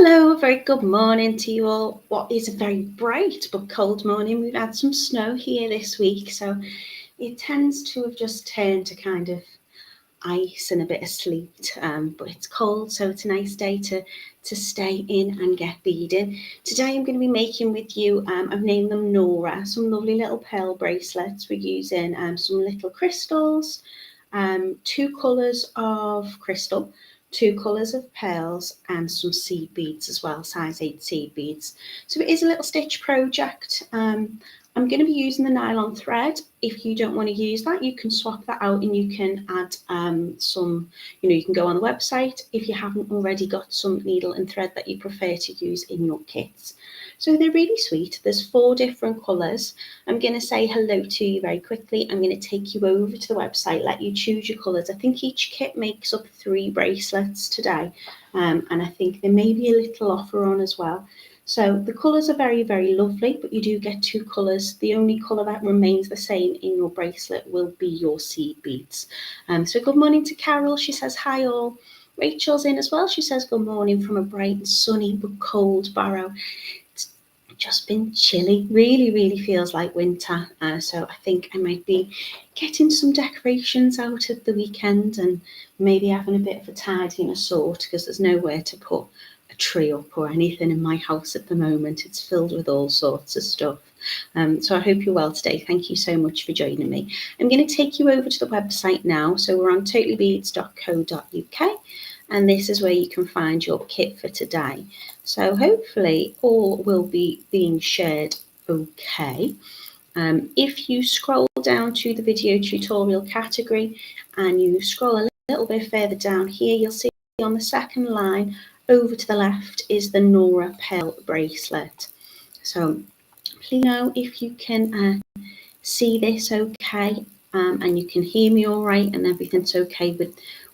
Hello, a very good morning to you all. What is a very bright but cold morning. We've had some snow here this week, so it tends to have just turned to kind of ice and a bit of sleet, but it's cold, so it's a nice day to stay in and get beading. Today I'm going to be making with you, I've named them Norah, some lovely little pearl bracelets. We're using some little crystals, 2 colours of crystal, 2 colours of pearls, and some seed beads as well, size 8 seed beads. So it is a little stitch project. I'm going to be using the nylon thread. If you don't want to use that, you can swap that out and you can add some, you can go on the website if you haven't already got some needle and thread that you prefer to use in your kits. So they're really sweet. There's 4 different colours. I'm going to say hello to you very quickly. I'm going to take you over to the website, let you choose your colours. I think each kit makes up 3 bracelets today, and I think there may be a little offer on as well. So the colours are very, very lovely, but you do get 2 colours. The only colour that remains the same in your bracelet will be your seed beads. So good morning to Carol. She says, hi all. Rachel's in as well. She says, good morning from a bright and sunny but cold Barrow. It's just been chilly. Really, really feels like winter. So I think I might be getting some decorations out at the weekend and maybe having a bit of a tidying of sort, because there's nowhere to put a tree up or anything in my house at the moment. It's filled with all sorts of stuff. So I hope you're well today. Thank you so much for joining me. I'm going to take you over to the website now. So we're on totallybeads.co.uk, and this is where you can find your kit for today. So hopefully all will be being shared okay. If you scroll down to the video tutorial category and you scroll a little bit further down here, you'll see on the second line over to the left is the Norah pearl bracelet. So please know if you can see this okay, and you can hear me all right and everything's okay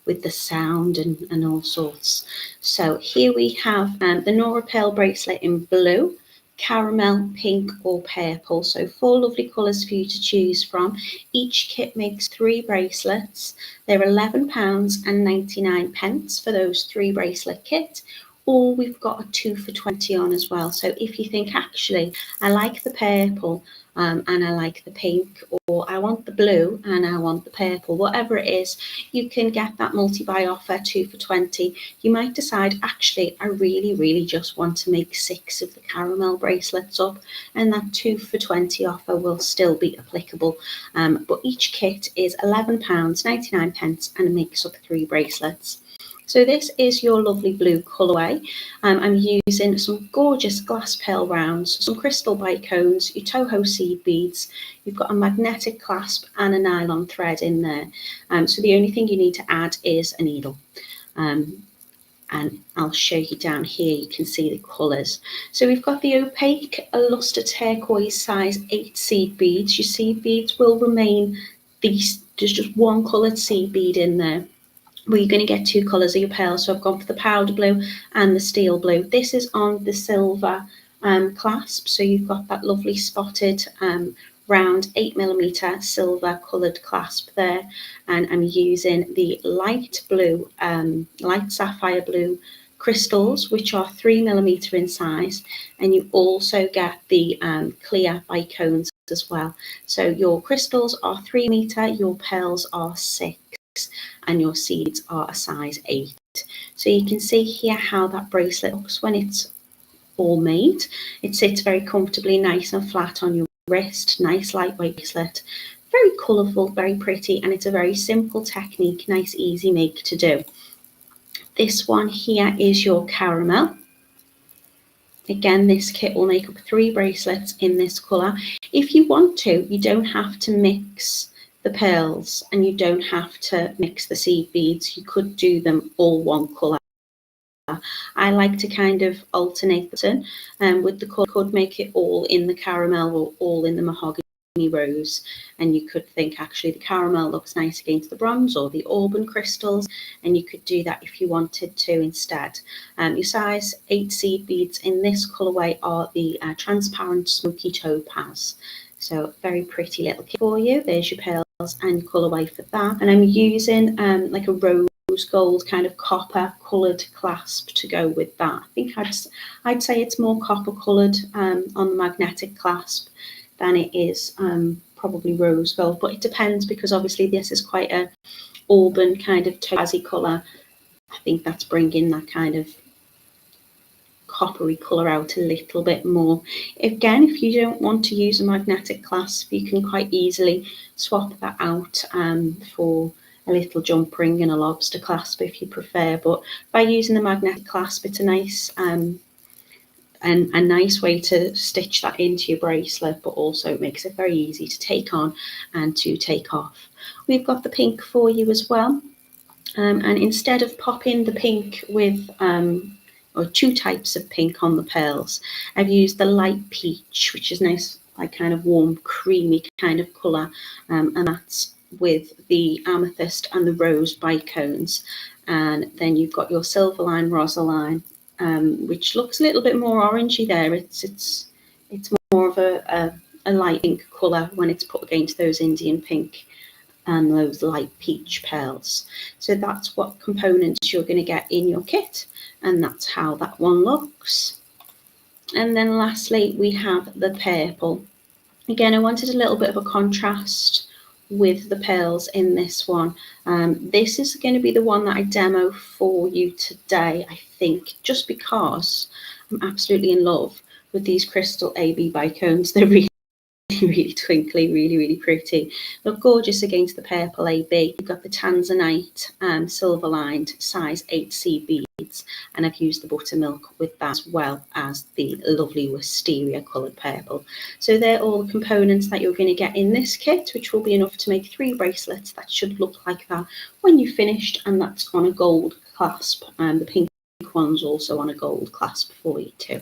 with the sound and all sorts. So here we have the Norah pearl bracelet in blue, caramel, pink or purple. So 4 lovely colours for you to choose from. Each kit makes 3 bracelets. They're £11.99 for those 3 bracelet kit, or we've got a 2 for 20 on as well. So if you think, actually I like the purple and I like the pink, or I want the blue and I want the purple, whatever it is, you can get that multi-buy offer 2 for 20. You might decide, actually I really just want to make 6 of the caramel bracelets up, and that 2 for 20 offer will still be applicable. But each kit is £11.99 and it makes up 3 bracelets. So this is your lovely blue colourway. I'm using some gorgeous glass pearl rounds, some crystal bicones, your Toho seed beads. You've got a magnetic clasp and a nylon thread in there. So the only thing you need to add is a needle. And I'll show you down here, you can see the colours. So we've got the opaque luster turquoise size 8 seed beads. Your seed beads will remain these, there's just 1 coloured seed bead in there. Well, you're going to get 2 colours of your pearls. So I've gone for the powder blue and the steel blue. This is on the silver clasp. So you've got that lovely spotted round 8mm silver coloured clasp there. And I'm using the light blue, light sapphire blue crystals, which are 3mm in size. And you also get the clear bicones as well. So your crystals are 3mm, your pearls are 6. And your seeds are a size 8. So you can see here how that bracelet looks when it's all made. It sits very comfortably, nice and flat on your wrist, nice lightweight bracelet, very colourful, very pretty, and it's a very simple technique, nice easy make to do. This one here is your caramel. Again, this kit will make up 3 bracelets in this colour. If you want to, you don't have to mix the pearls and you don't have to mix the seed beads. You could do them all 1 colour. I like to kind of alternate them with the colour. Could make it all in the caramel or all in the mahogany rose, and you could think, actually the caramel looks nice against the bronze or the auburn crystals, and you could do that if you wanted to instead. Your size 8 seed beads in this colourway are the transparent smoky topaz. So very pretty little kit for you. There's your pearls and colourway for that. And I'm using like a rose rose gold kind of copper coloured clasp to go with that. I think I'd say it's more copper coloured on the magnetic clasp than it is probably rose gold, but it depends, because obviously this is quite a auburn kind of topaz colour. I think that's bringing that kind of coppery colour out a little bit more. Again, if you don't want to use a magnetic clasp, you can quite easily swap that out for a little jump ring and a lobster clasp if you prefer. But by using the magnetic clasp, it's a nice and a nice way to stitch that into your bracelet, but also it makes it very easy to take on and to take off. We've got the pink for you as well, and instead of popping the pink with or two types of pink on the pearls, I've used the light peach, which is nice, like kind of warm, creamy kind of colour, and that's with the amethyst and the rose bicones. And then you've got your silver line, rosaline, which looks a little bit more orangey there. It's more of a light pink colour when it's put against those Indian pink and those light peach pearls. So that's what components you're going to get in your kit, and that's how that one looks. And then lastly, we have the purple. Again, I wanted a little bit of a contrast with the pearls in this one. This is going to be the one that I demo for you today, I think, just because I'm absolutely in love with these crystal AB bicones. They're really twinkly, really pretty. Look gorgeous against the purple AB. You've got the tanzanite silver lined size 8C beads, and I've used the buttermilk with that, as well as the lovely wisteria coloured purple. So they're all the components that you're going to get in this kit, which will be enough to make 3 bracelets that should look like that when you've finished, and that's on a gold clasp, and the pink one's also on a gold clasp for you too.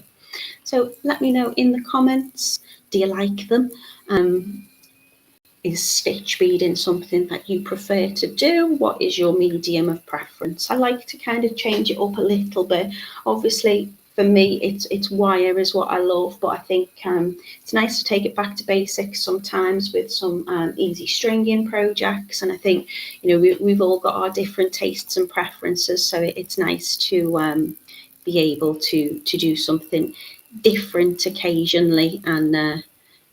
So let me know in the comments, do you like them? Is stitch beading something that you prefer to do? What is your medium of preference? I like to kind of change it up a little bit. Obviously, for me, it's wire is what I love, but I think it's nice to take it back to basics sometimes with some easy stringing projects. And I think, you know, we've all got our different tastes and preferences, so it's nice to be able to do something different occasionally, and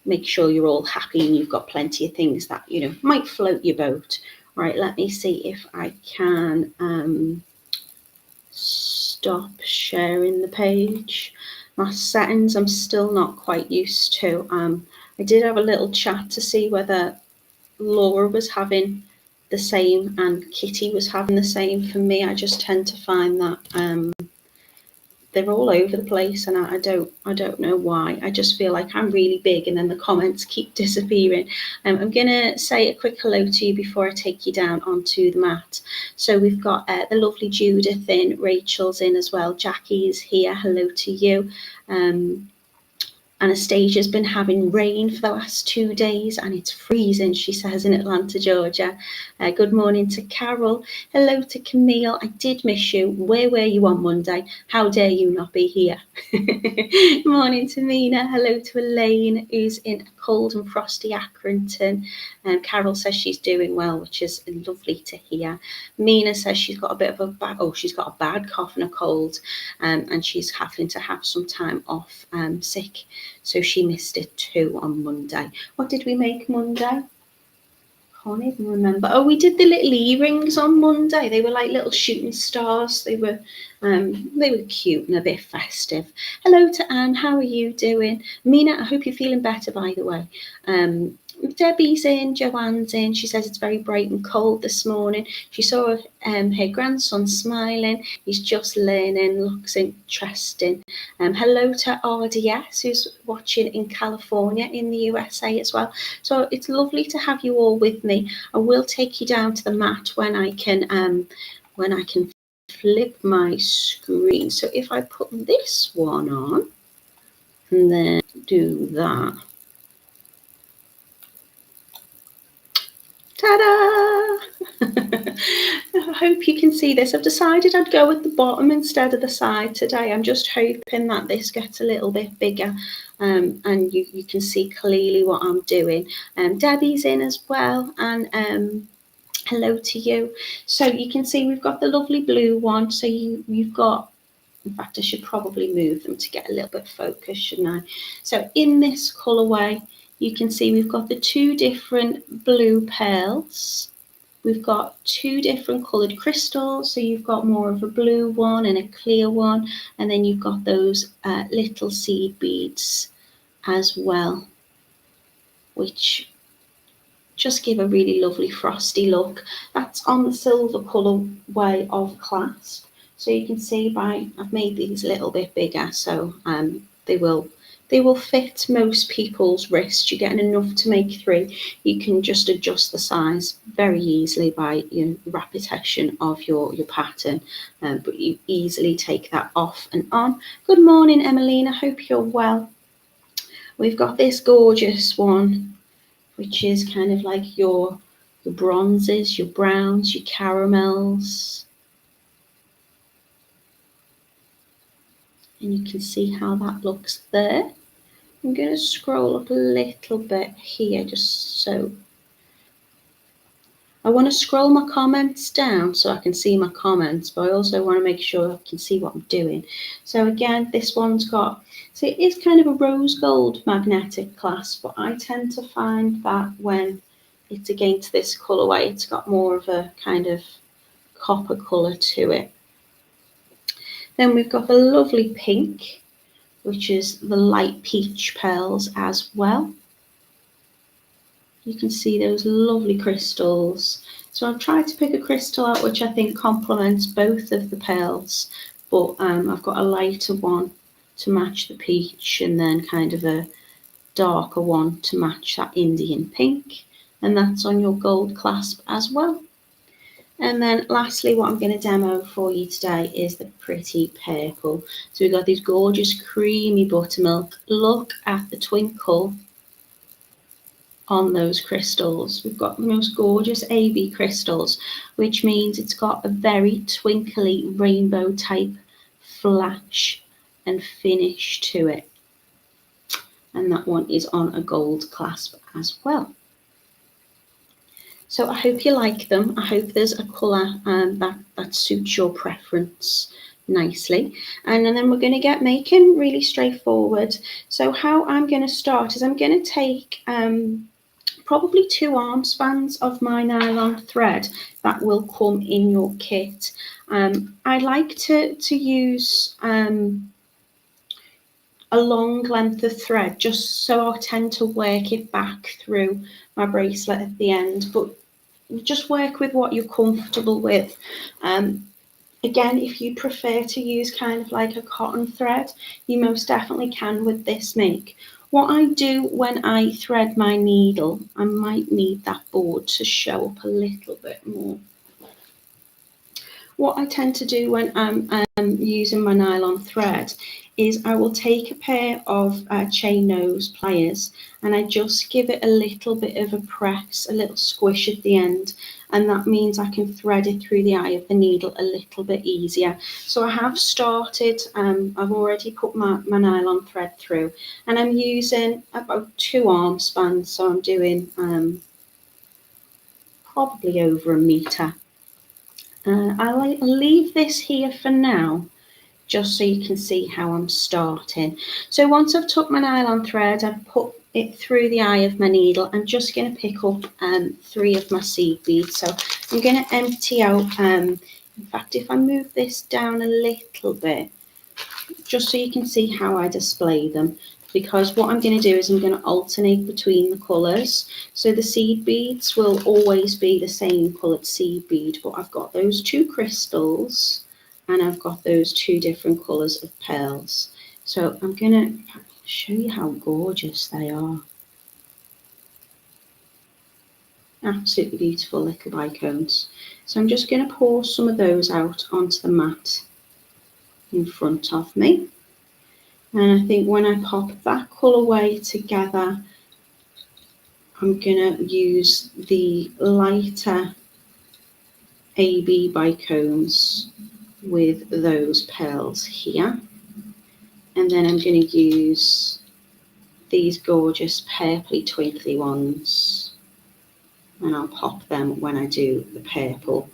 make sure you're all happy and you've got plenty of things that, you know, might float your boat. Right, let me see if I can stop sharing the page. My settings I'm still not quite used to. I did have a little chat to see whether Laura was having the same and Kitty was having the same. For me, I just tend to find that they're all over the place, and I don't know why. I just feel like I'm really big and then the comments keep disappearing. I'm gonna say a quick hello to you before I take you down onto the mat. So we've got the lovely Judith in, Rachel's in as well, Jackie's here, hello to you. Anastasia's been having rain for the last 2 days and it's freezing, she says, in Atlanta, Georgia. Good morning to Carol. Hello to Camille. I did miss you. Where were you on Monday? How dare you not be here? Morning to Mina. Hello to Elaine, who's in cold and frosty Accrington. And Carol says she's doing well, which is lovely to hear. Mina says she's got a bit of she's got a bad cough and a cold, and she's having to have some time off sick. So she missed it too on Monday. What did we make Monday? Can't even remember. Oh, we did the little earrings on Monday. They were like little shooting stars. They were cute and a bit festive. Hello to Anne. How are you doing? Mina, I hope you're feeling better, by the way. Debbie's in, Joanne's in. She says it's very bright and cold this morning. She saw her grandson smiling. He's just learning, looks interesting. Hello to RDS, who's watching in California in the USA as well. So it's lovely to have you all with me. I will take you down to the mat when I can flip my screen. So if I put this one on and then do that. Ta-da! I hope you can see this. I've decided I'd go at the bottom instead of the side today. I'm just hoping that this gets a little bit bigger, and you can see clearly what I'm doing. Debbie's in as well, and Hello to you. So you can see we've got the lovely blue one. So you've got, in fact, I should probably move them to get a little bit focused, shouldn't I? So in this colourway, you can see we've got the two different blue pearls. We've got two different coloured crystals. So you've got more of a blue one and a clear one. And then you've got those little seed beads as well, which just give a really lovely frosty look. That's on the silver colourway of Clasp. So you can see I've made these a little bit bigger, so they will fit most people's wrists. You're getting enough to make 3. You can just adjust the size very easily by repetition of your pattern, but you easily take that off and on. Good morning, Emmeline. I hope you're well. We've got this gorgeous one, which is kind of like your bronzes, your browns, your caramels. And you can see how that looks there. I'm going to scroll up a little bit here just so I want to scroll my comments down so I can see my comments, but I also want to make sure I can see what I'm doing. So again, this one's got, so it is kind of a rose gold magnetic clasp, but I tend to find that when it's against this colourway, it's got more of a kind of copper colour to it. Then we've got the lovely pink, which is the light peach pearls as well. You can see those lovely crystals. So I've tried to pick a crystal out which I think complements both of the pearls, but I've got a lighter one to match the peach and then kind of a darker one to match that Indian pink, and that's on your gold clasp as well. And then lastly, what I'm going to demo for you today is the pretty purple. So we've got these gorgeous creamy buttermilk. Look at the twinkle on those crystals. We've got the most gorgeous AB crystals, which means it's got a very twinkly rainbow type flash and finish to it. And that one is on a gold clasp as well. So I hope you like them. I hope there's a colour that suits your preference nicely. And then we're going to get making really straightforward. So how I'm going to start is I'm going to take probably 2 arm spans of my nylon thread that will come in your kit. I like to use a long length of thread just so I tend to work it back through my bracelet at the end, but just work with what you're comfortable with. Again, if you prefer to use kind of like a cotton thread, you most definitely can with this make. What I do when I thread my needle, I might need that board to show up a little bit more. What I tend to do when I'm using my nylon thread is I will take a pair of chain nose pliers and I just give it a little bit of a press, a little squish at the end, and that means I can thread it through the eye of the needle a little bit easier. So I have started, I've already put my nylon thread through, and I'm using about 2 arm spans, so I'm doing probably over 1 metre. I'll leave this here for now, just so you can see how I'm starting. So once I've took my nylon thread, I've put it through the eye of my needle. I'm just going to pick up 3 of my seed beads. So I'm going to empty out, in fact, if I move this down a little bit, just so you can see how I display them. Because what I'm going to do is I'm going to alternate between the colours. So the seed beads will always be the same coloured seed bead, but I've got those 2 crystals and I've got those 2 different colours of pearls. So I'm going to show you how gorgeous they are. Absolutely beautiful little bicones. So I'm just going to pour some of those out onto the mat in front of me. And I think when I pop that colourway together, I'm going to use the lighter AB bicones with those pearls here. And then I'm going to use these gorgeous purpley twinkly ones and I'll pop them when I do the purple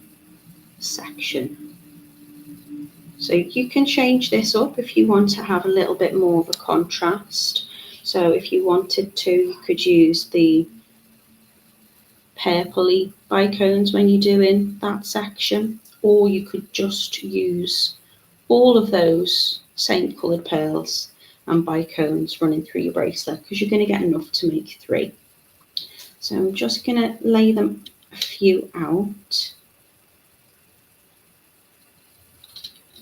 section. So you can change this up if you want to have a little bit more of a contrast. So if you wanted to, you could use the purpley bicones when you're doing that section, or you could just use all of those same coloured pearls and bicones running through your bracelet, because you're going to get enough to make 3. So I'm just going to lay them a few out,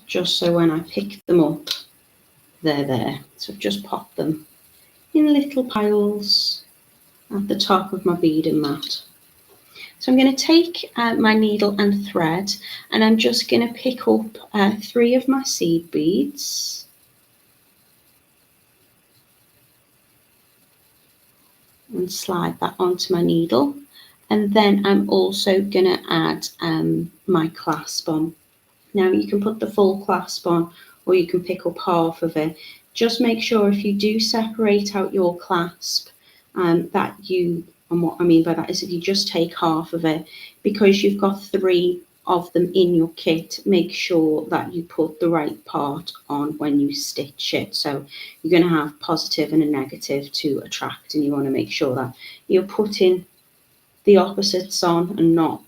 just so when I pick them up, they're there. So I've just popped them in little piles at the top of my beading mat. So I'm going to take my needle and thread, and I'm just going to pick up 3 of my seed beads. And slide that onto my needle. And then I'm also going to add my clasp on. Now you can put the full clasp on, or you can pick up half of it. Just make sure if you do separate out your clasp, that you, and what I mean by that is if you just take half of it, because you've got 3 of them in your kit, make sure that you put the right part on when you stitch it. So you're going to have positive and a negative to attract, and you want to make sure that you're putting the opposites on and not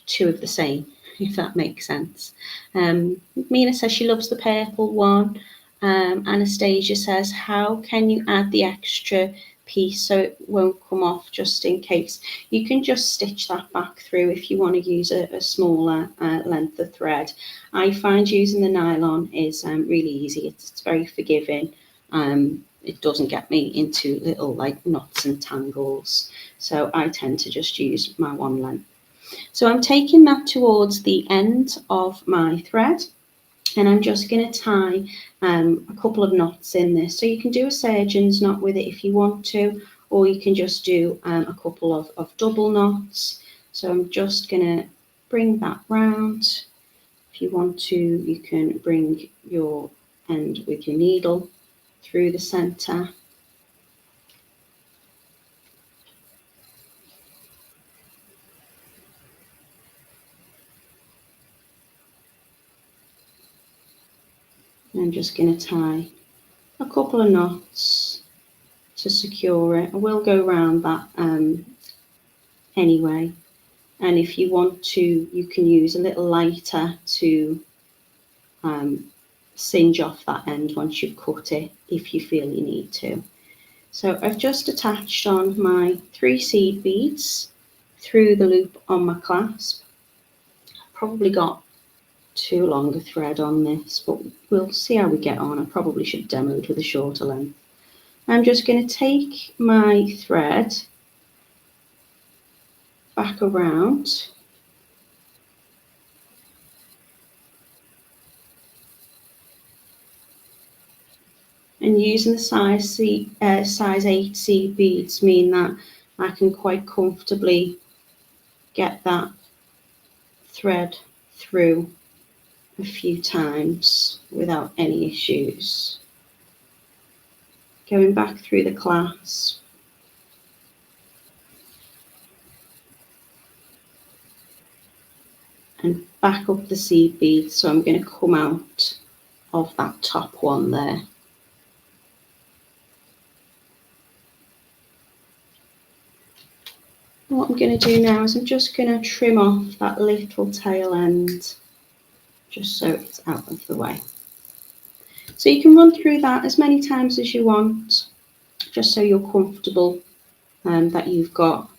2 of the same, if that makes sense. Mina says she loves the purple one. Anastasia says, how can you add the extra piece so it won't come off, just in case? You can just stitch that back through if you want to use a smaller length of thread. I find using the nylon is really easy. It's very forgiving. It doesn't get me into little like knots and tangles. So I tend to just use my one length. So I'm taking that towards the end of my thread, and I'm just going to tie a couple of knots in this. So you can do a surgeon's knot with it if you want to, or you can just do a couple of double knots. So I'm just going to bring that round. If you want to, you can bring your end with your needle through the center. I'm just going to tie a couple of knots to secure it. I will go around that anyway, and if you want to, you can use a little lighter to singe off that end once you've cut it, if you feel you need to. So I've just attached on my 3 seed beads through the loop on my clasp. I've probably got too long a thread on this, but we'll see how we get on. I probably should demo it with a shorter length. I'm just going to take my thread back around and using the size 8 seed beads mean that I can quite comfortably get that thread through a few times without any issues. Going back through the clasp and back up the seed beads, so I'm going to come out of that top one there. What I'm going to do now is I'm just going to trim off that little tail end, just so it's out of the way. So you can run through that as many times as you want, just so you're comfortable that you've got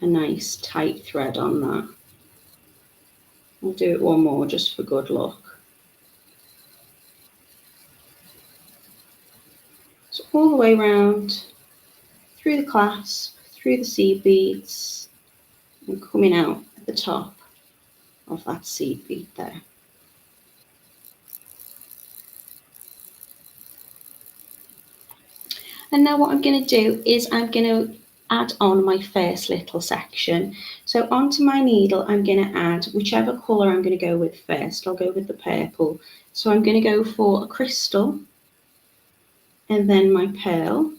a nice tight thread on that. I'll do it one more just for good luck. So all the way around, through the clasp, through the seed beads, and coming out at the top of that seed bead there. And now what I'm going to do is I'm going to add on my first little section. So onto my needle, I'm going to add whichever colour I'm going to go with first. I'll go with the purple. So I'm going to go for a crystal and then my pearl.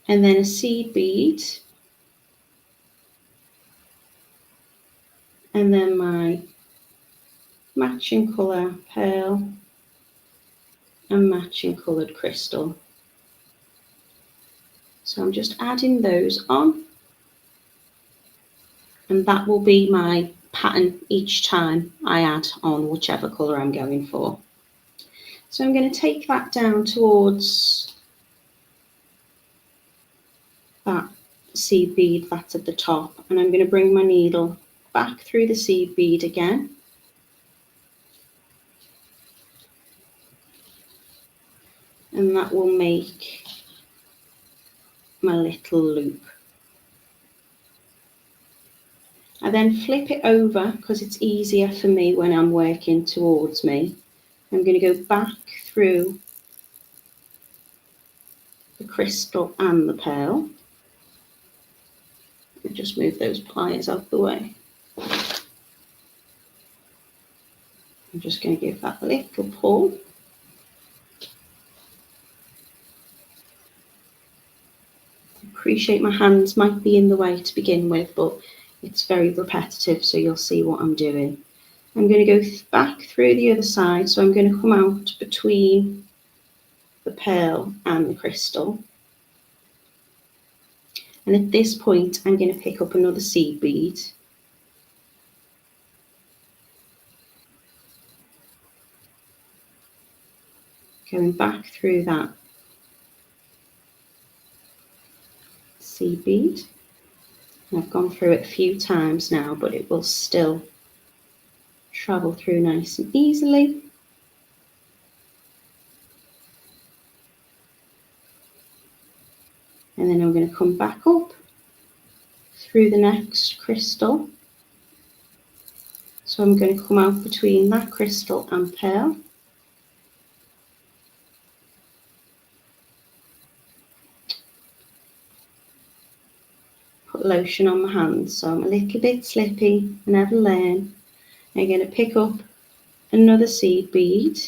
and then a seed bead, and then my matching colour pearl and matching coloured crystal. So I'm just adding those on, and that will be my pattern each time I add on whichever colour I'm going for. So I'm going to take that down towards that seed bead that's at the top, and I'm going to bring my needle back through the seed bead again, and that will make my little loop. I then flip it over because it's easier for me when I'm working towards me. I'm going to go back through the crystal and the pearl. And just move those pliers out of the way. I'm just going to give that a little pull. I appreciate my hands might be in the way to begin with, but it's very repetitive, so you'll see what I'm doing. I'm going to go back through the other side, so I'm going to come out between the pearl and the crystal. And at this point, I'm going to pick up another seed bead. Going back through that seed bead. I've gone through it a few times now, but it will still travel through nice and easily. And then I'm going to come back up through the next crystal. So I'm going to come out between that crystal and pearl. Put lotion on my hands, so I'm a little bit slippy, I never learn. I'm going to pick up another seed bead,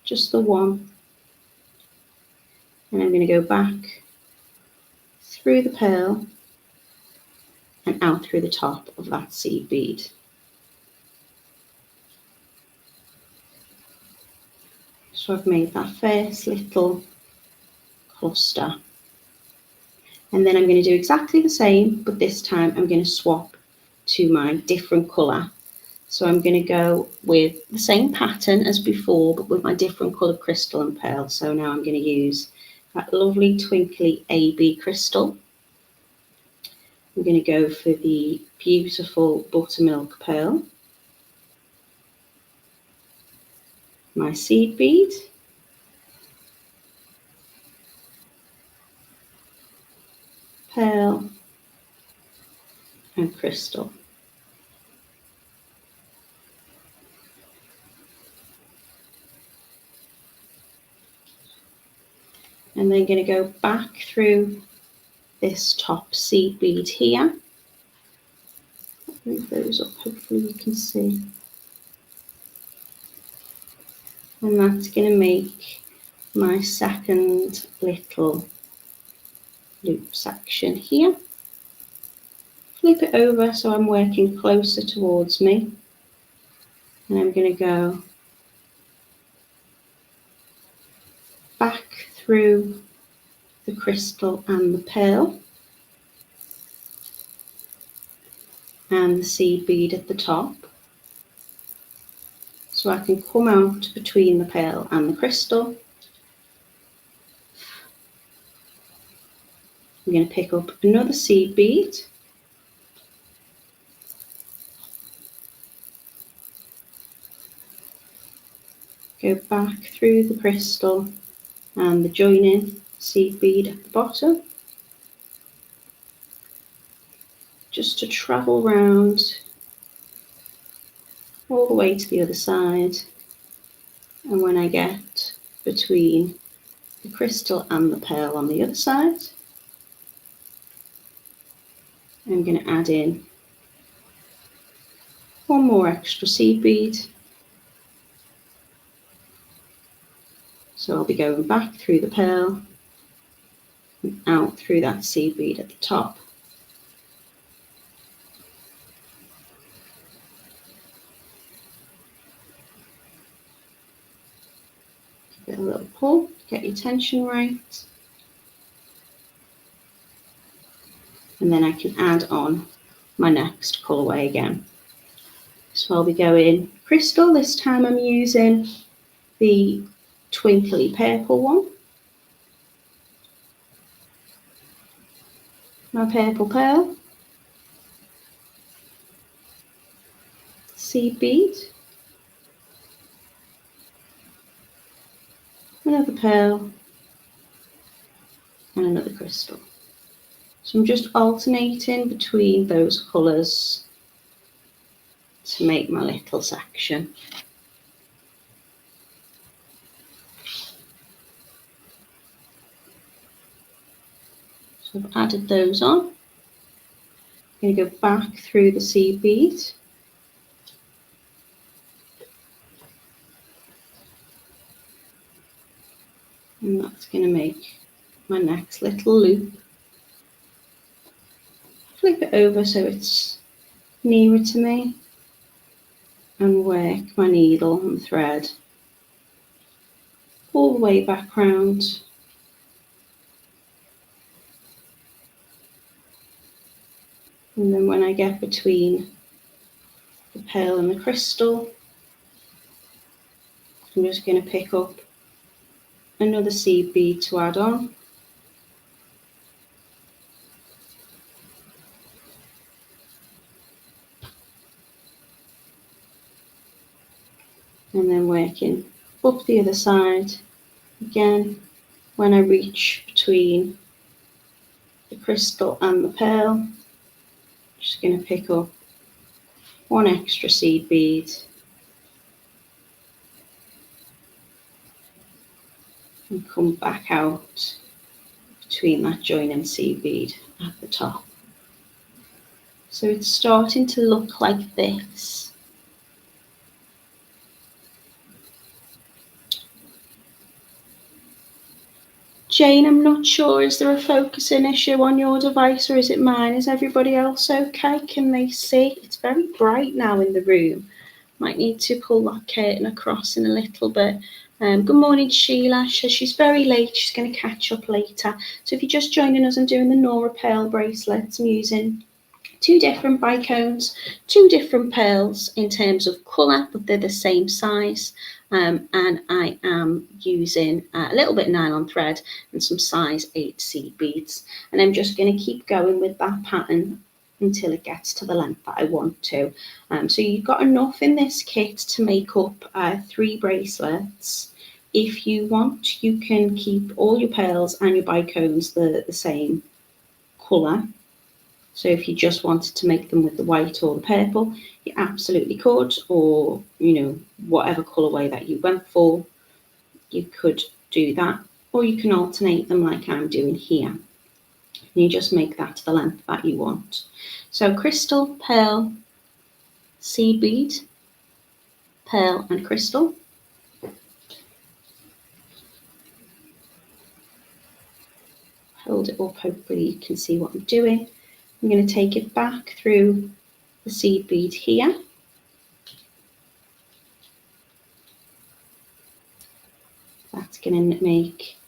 just the one, and I'm going to go back through the pearl and out through the top of that seed bead. So I've made that first little cluster, and then I'm going to do exactly the same, but this time I'm going to swap to my different colour. So I'm going to go with the same pattern as before, but with my different colour crystal and pearl. So now I'm going to use that lovely twinkly AB crystal. I'm going to go for the beautiful buttermilk pearl, my seed bead, pearl and crystal. And then going to go back through this top seed bead here. Move those up, hopefully you can see. And that's going to make my second little loop section here. Flip it over so I'm working closer towards me, and I'm going to go back through the crystal and the pearl and the seed bead at the top, so I can come out between the pearl and the crystal. I'm going to pick up another seed bead, go back through the crystal and the joining seed bead at the bottom, just to travel round all the way to the other side. And when I get between the crystal and the pearl on the other side, I'm going to add in one more extra seed bead. So I'll be going back through the pearl and out through that seed bead at the top. Give it a little pull, get your tension right. And then I can add on my next colourway again. So I'll be going crystal. This time I'm using the twinkly purple one. My purple pearl, seed bead, another pearl, and another crystal. So I'm just alternating between those colours to make my little section. So I've added those on. I'm going to go back through the seed bead. And that's going to make my next little loop. Flip it over so it's nearer to me and work my needle and thread all the way back round. And then when I get between the pearl and the crystal, I'm just going to pick up another seed bead to add on. And then working up the other side. Again, when I reach between the crystal and the pearl, I'm just going to pick up one extra seed bead and come back out between that joining seed bead at the top. So it's starting to look like this. Jane, I'm not sure, is there a focusing issue on your device or is it mine? Is everybody else okay? Can they see? It's very bright now in the room. Might need to pull that curtain across in a little bit. Good morning, Sheila. She's very late. She's going to catch up later. So if you're just joining us, I'm doing the Norah pearl bracelets. I'm using 2 different bicones, 2 different pearls in terms of colour, but they're the same size. And I am using a little bit of nylon thread and some size 8 seed beads. And I'm just going to keep going with that pattern until it gets to the length that I want to. So you've got enough in this kit to make up 3 bracelets. If you want, you can keep all your pearls and your bicones the same colour. So if you just wanted to make them with the white or the purple, you absolutely could, or, you know, whatever colourway that you went for, you could do that, or you can alternate them like I'm doing here. And you just make that to the length that you want. So crystal, pearl, seed bead, pearl and crystal. Hold it up, hopefully you can see what I'm doing. I'm going to take it back through the seed bead here. That's going to make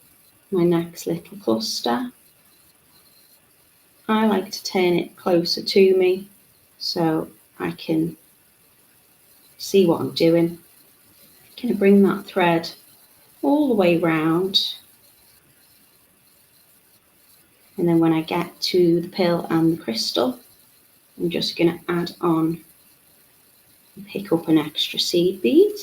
my next little cluster. I like to turn it closer to me so I can see what I'm doing. I'm going to bring that thread all the way round. And then when I get to the pearl and the crystal, I'm just going to add on and pick up an extra seed bead.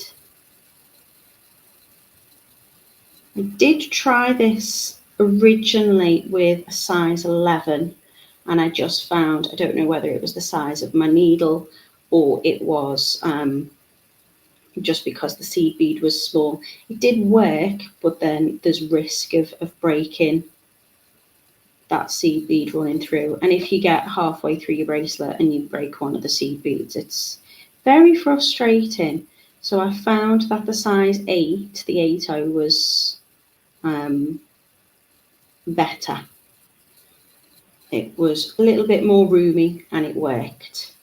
I did try this originally with a size 11 and I just found, I don't know whether it was the size of my needle or it was just because the seed bead was small. It did work, but then there's risk of breaking that seed bead running through. And if you get halfway through your bracelet and you break one of the seed beads, it's very frustrating. So I found that the size 8, the 8O, was better. it was a little bit more roomy and it worked.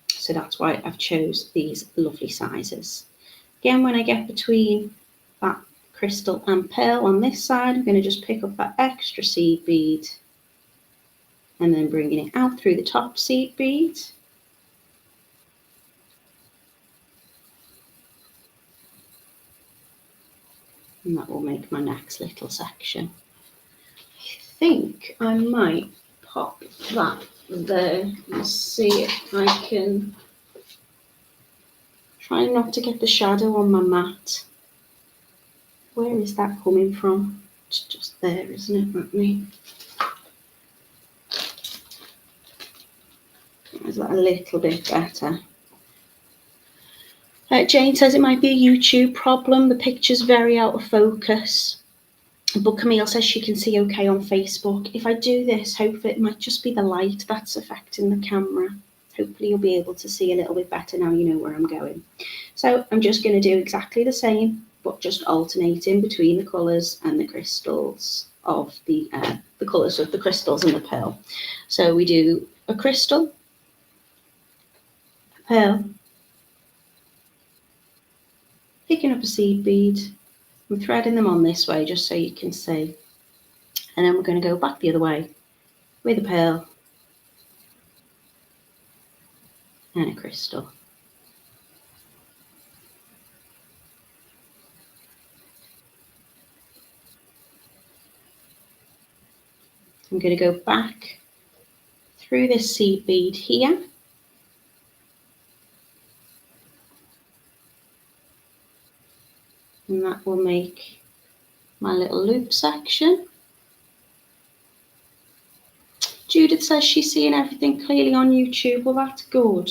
So that's why I've chose these lovely sizes. Again, when I get between that crystal and pearl on this side, I'm going to just pick up that extra seed bead and then bringing it out through the top seed bead. And that will make my next little section. I think I might pop that there and see if I can try not to get the shadow on my mat. Where is that coming from? It's just there, isn't it? Let me. Is that a little bit better? Jane says it might be a YouTube problem. The picture's very out of focus. But Camille says she can see okay on Facebook. If I do this, hopefully it might just be the light that's affecting the camera. Hopefully you'll be able to see a little bit better now you know where I'm going. So I'm just going to do exactly the same, but just alternating between the colours and the crystals of the colours of the crystals and the pearl. So we do a crystal, a pearl, picking up a seed bead, I'm threading them on this way just so you can see. And then we're going to go back the other way with a pearl and a crystal. I'm going to go back through this seed bead here. And that will make my little loop section. Judith says she's seeing everything clearly on YouTube. Well, that's good.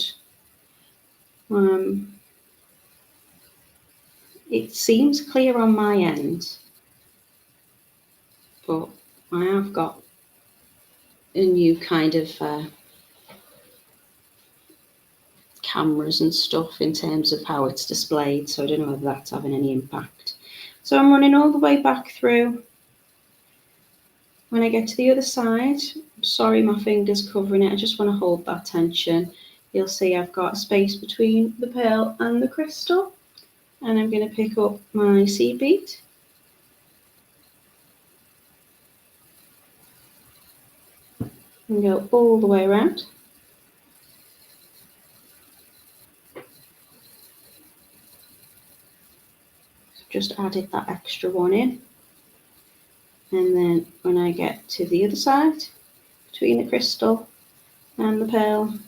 It seems clear on my end, but I have got a new kind of cameras and stuff in terms of how it's displayed, so I don't know whether that's having any impact. So I'm running all the way back through. When I get to the other side, sorry my finger's covering it, I just want to hold that tension. You'll see I've got a space between the pearl and the crystal, and I'm going to pick up my seed bead. And go all the way around. Just added that extra one in. And then when I get to the other side, between the crystal and the pearl,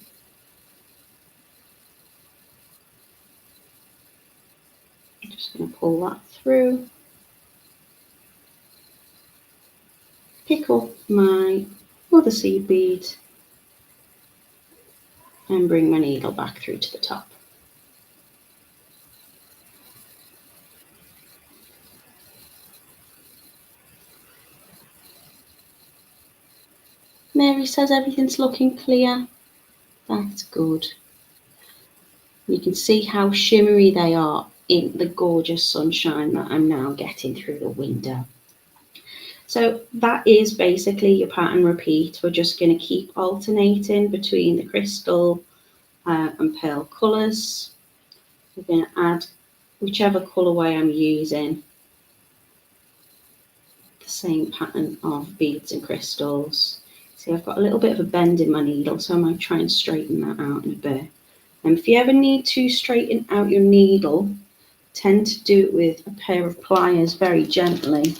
I'm just going to pull that through, pick up my other seed bead, and bring my needle back through to the top. Mary says everything's looking clear. That's good. You can see how shimmery they are in the gorgeous sunshine that I'm now getting through the window. So that is basically your pattern repeat. We're just going to keep alternating between the crystal and pearl colours. We're going to add whichever colourway I'm using, the same pattern of beads and crystals. See, I've got a little bit of a bend in my needle, so I might try and straighten that out in a bit. And if you ever need to straighten out your needle, tend to do it with a pair of pliers very gently.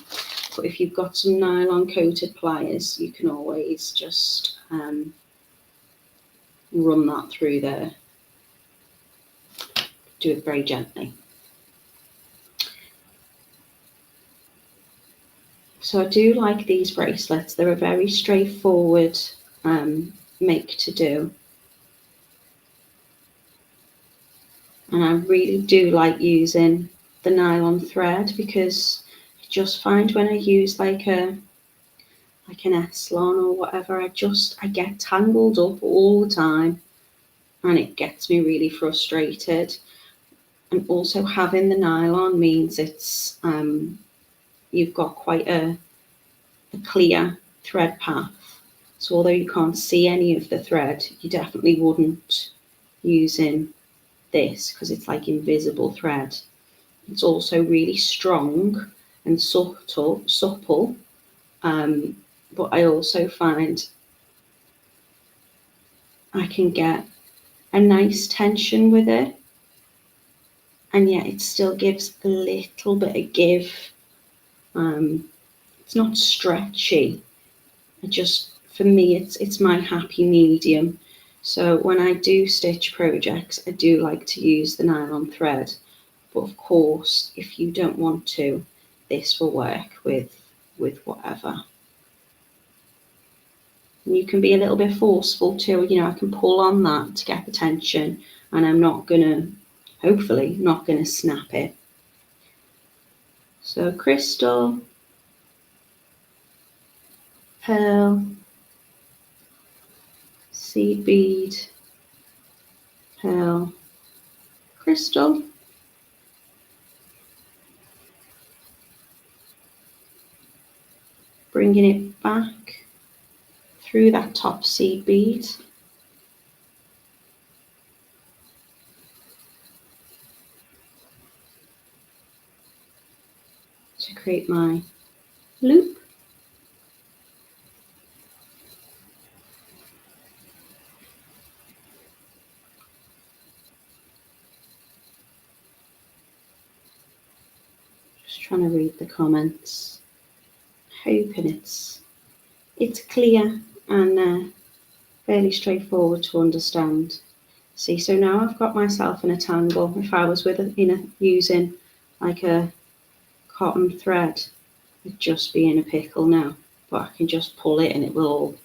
But if you've got some nylon coated pliers, you can always just run that through there. Do it very gently. So I do like these bracelets. They're a very straightforward make to do. And I really do like using the nylon thread, because I just find when I use like an S-lon or whatever, I get tangled up all the time, and it gets me really frustrated. And also having the nylon means it's you've got quite a clear thread path, So although you can't see any of the thread, you definitely wouldn't using this because it's like invisible thread. It's also really strong and supple, but I also find I can get a nice tension with it, and yet it still gives a little bit of give. It's not stretchy. For me, it's my happy medium. So when I do stitch projects, I do like to use the nylon thread. But of course, if you don't want to, this will work with whatever. And you can be a little bit forceful too. You know, I can pull on that to get the tension, and I'm not gonna, hopefully, not gonna snap it. So crystal, pearl, seed bead, pearl, crystal. Bringing it back through that top seed bead. To create my loop. Just trying to read the comments. Hoping it's clear and fairly straightforward to understand. See, so now I've got myself in a tangle. If I was using like a cotton thread, it'd just be in a pickle now. But I can just pull it and it will all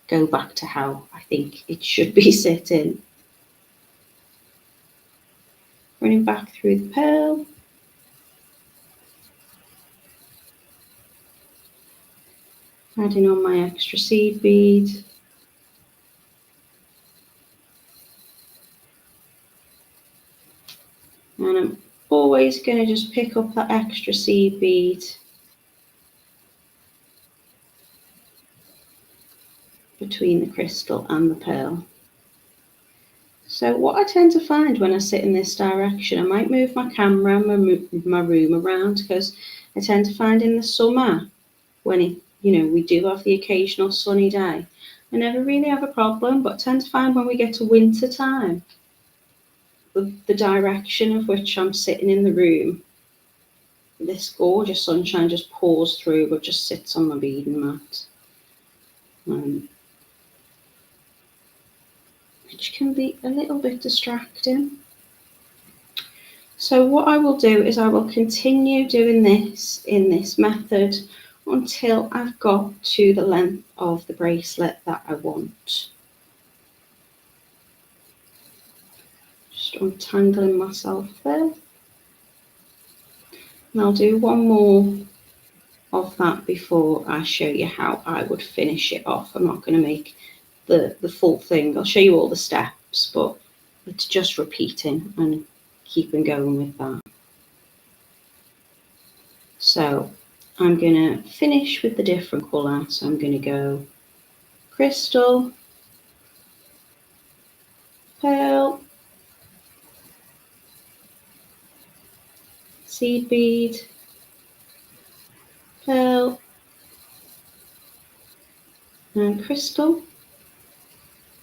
go back to how I think it should be sitting. Running back through the pearl. Adding on my extra seed bead. And I'm always going to just pick up that extra seed bead between the crystal and the pearl. So what I tend to find when I sit in this direction, I might move my camera and my room around, because I tend to find in the summer, when we do have the occasional sunny day, I never really have a problem, but I tend to find when we get to winter time, the direction of which I'm sitting in the room, this gorgeous sunshine just pours through but just sits on my beading mat. Which can be a little bit distracting. So what I will do is I will continue doing this in this method until I've got to the length of the bracelet that I want. Just untangling myself there. And I'll do one more of that before I show you how I would finish it off. I'm not going to make the full thing. I'll show you all the steps, but it's just repeating and keeping going with that. So I'm going to finish with the different colour. So I'm going to go crystal, pearl, seed bead, pearl, and crystal.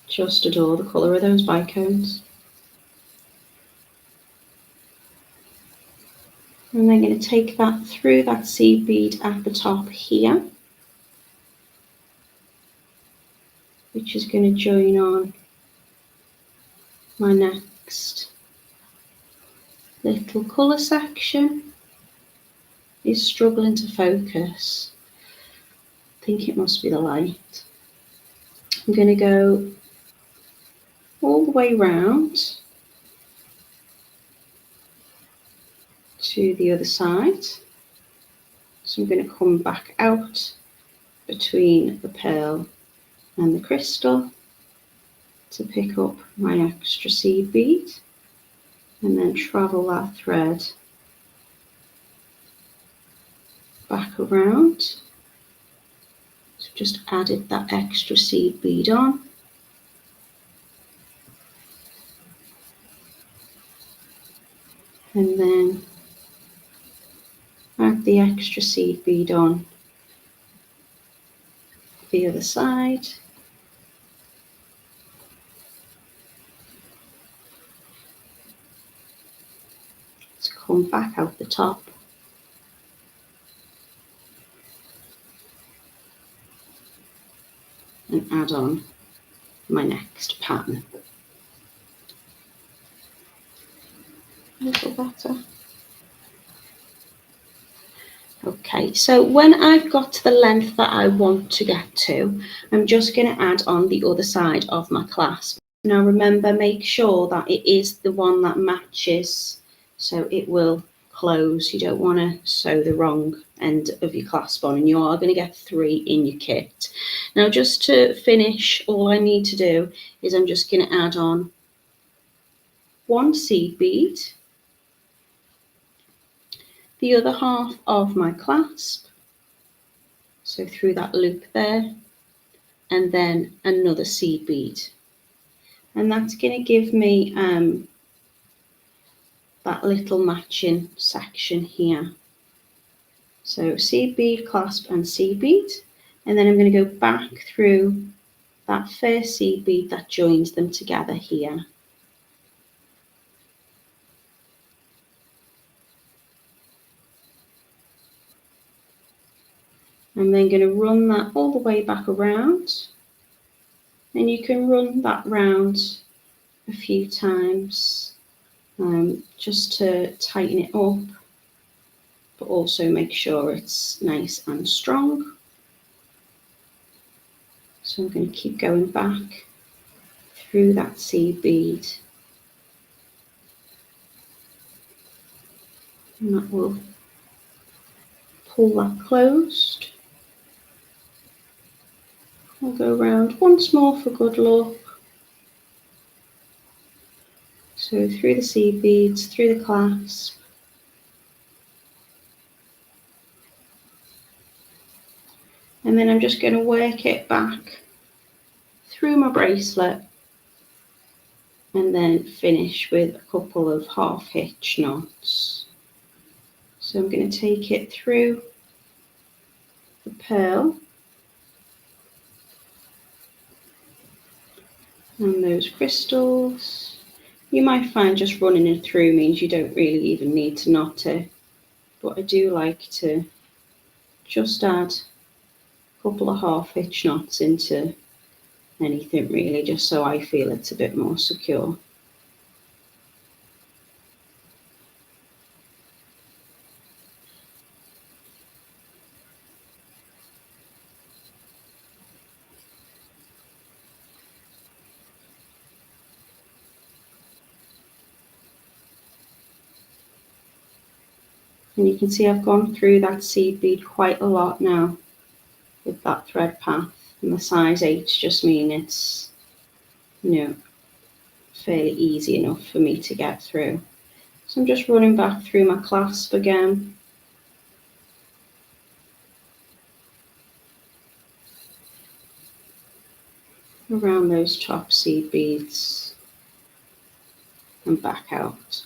Just adore the colour of those bicones. And I'm going to take that through that seed bead at the top here, which is going to join on my next little colour section. Is struggling to focus. I think it must be the light. I'm going to go all the way round to the other side. So I'm going to come back out between the pearl and the crystal to pick up my extra seed bead, and then travel that thread back around to just added that extra seed bead on. And then add the extra seed bead on the other side. Let's come back out the top. And add on my next pattern. A little better. Okay, so when I've got to the length that I want to get to, I'm just going to add on the other side of my clasp. Now remember, make sure that it is the one that matches, so it will close. You don't want to sew the wrong end of your clasp on, and you are going to get 3 in your kit. Now just to finish, all I need to do is I'm just going to add on 1 seed bead, the other half of my clasp, so through that loop there, and then another seed bead. And that's going to give me that little matching section here. So seed bead, clasp and seed bead, and then I'm going to go back through that first seed bead that joins them together here. I'm then going to run that all the way back around, and you can run that round a few times just to tighten it up, but also make sure it's nice and strong. So I'm going to keep going back through that seed bead, and that will pull that closed. I'll go around once more for good luck. So through the seed beads, through the clasp, and then I'm just going to work it back through my bracelet and then finish with a couple of half hitch knots. So I'm going to take it through the pearl and those crystals. You might find just running it through means you don't really even need to knot it, but I do like to just add a couple of half hitch knots into anything really, just so I feel it's a bit more secure. And you can see I've gone through that seed bead quite a lot now with that thread path, and the size 8 just mean it's, you know, fairly easy enough for me to get through. So I'm just running back through my clasp again. Around those top seed beads and back out.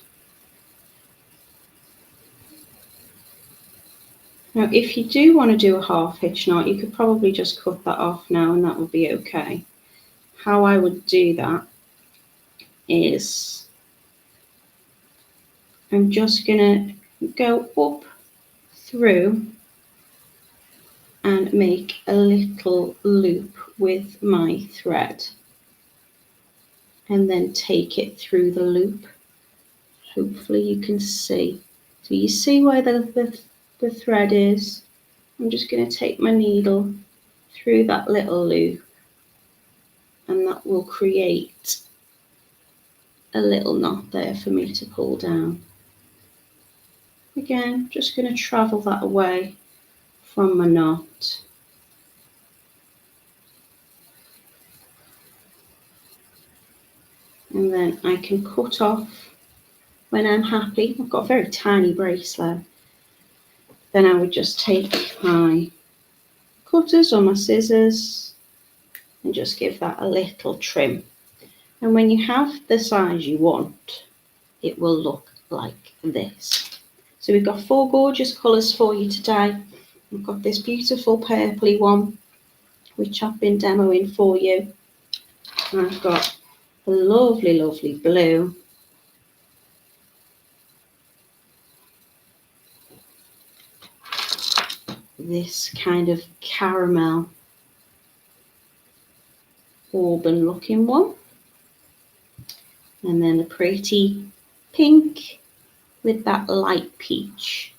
Now, if you do want to do a half hitch knot, you could probably just cut that off now and that would be okay. How I would do that is I'm just going to go up through and make a little loop with my thread and then take it through the loop. Hopefully you can see. So you see where the thread is. I'm just going to take my needle through that little loop, and that will create a little knot there for me to pull down. Again, just going to travel that away from my knot. And then I can cut off when I'm happy. I've got a very tiny bracelet. Then I would just take my cutters or my scissors and just give that a little trim. And when you have the size you want, it will look like this. So we've got 4 gorgeous colours for you today. We've got this beautiful purpley one, which I've been demoing for you. And I've got a lovely, lovely blue. This kind of caramel auburn looking one. And then a pretty pink with that light peach.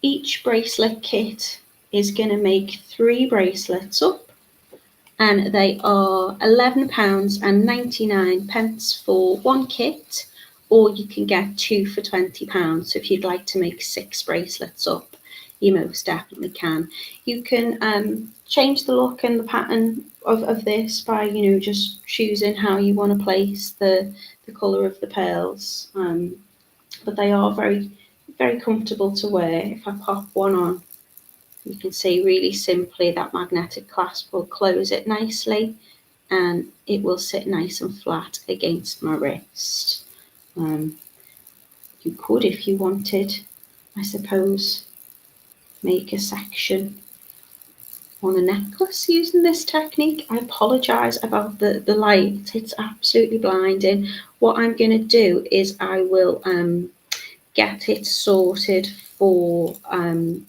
Each bracelet kit is going to make 3 bracelets up, and they are £11.99 for one kit, or you can get 2 for £20. So if you'd like to make 6 bracelets up, you most definitely can. You can change the look and the pattern of this by, you know, just choosing how you want to place the colour of the pearls. But they are very, very comfortable to wear. If I pop one on, you can see really simply that magnetic clasp will close it nicely and it will sit nice and flat against my wrist. You could, if you wanted, I suppose, make a section on a necklace using this technique. I apologise about the light, it's absolutely blinding. What I'm going to do is I will get it sorted for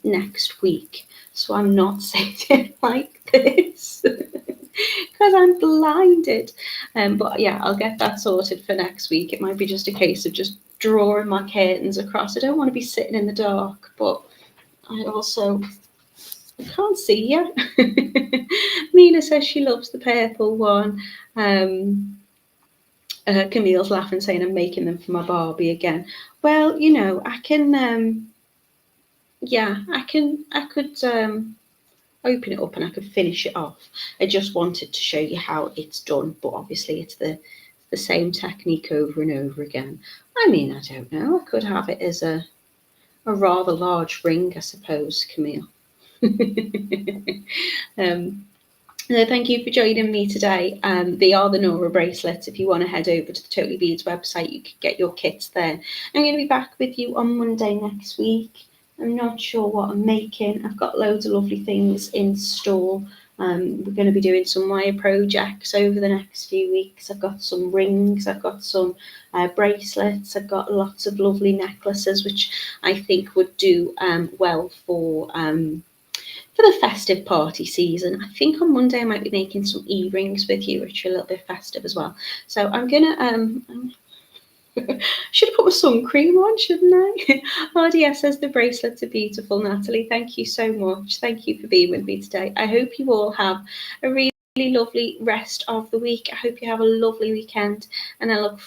next week, so I'm not sitting like this because I'm blinded. But yeah, I'll get that sorted for next week. It might be just a case of just drawing my curtains across. I don't want to be sitting in the dark, but I can't see you. Mina says she loves the purple one. Camille's laughing, saying I'm making them for my Barbie again. Well, you know, I can, I could open it up and I could finish it off. I just wanted to show you how it's done, but obviously it's the same technique over and over again. I mean, I don't know. I could have it as a rather large ring, I suppose, Camille. So thank you for joining me today. They are the Norah bracelets. If you want to head over to the Totally Beads website, you could get your kits there. I'm going to be back with you on Monday next week. I'm not sure what I'm making. I've got loads of lovely things in store. We're going to be doing some wire projects over the next few weeks. I've got some rings, I've got some bracelets, I've got lots of lovely necklaces, which I think would do well for the festive party season. I think on Monday I might be making some earrings with you, which are a little bit festive as well. So I'm gonna should have put my sun cream on, shouldn't I? RDS says the bracelets are beautiful, Natalie. Thank you so much. Thank you for being with me today. I hope you all have a really lovely rest of the week. I hope you have a lovely weekend, and I look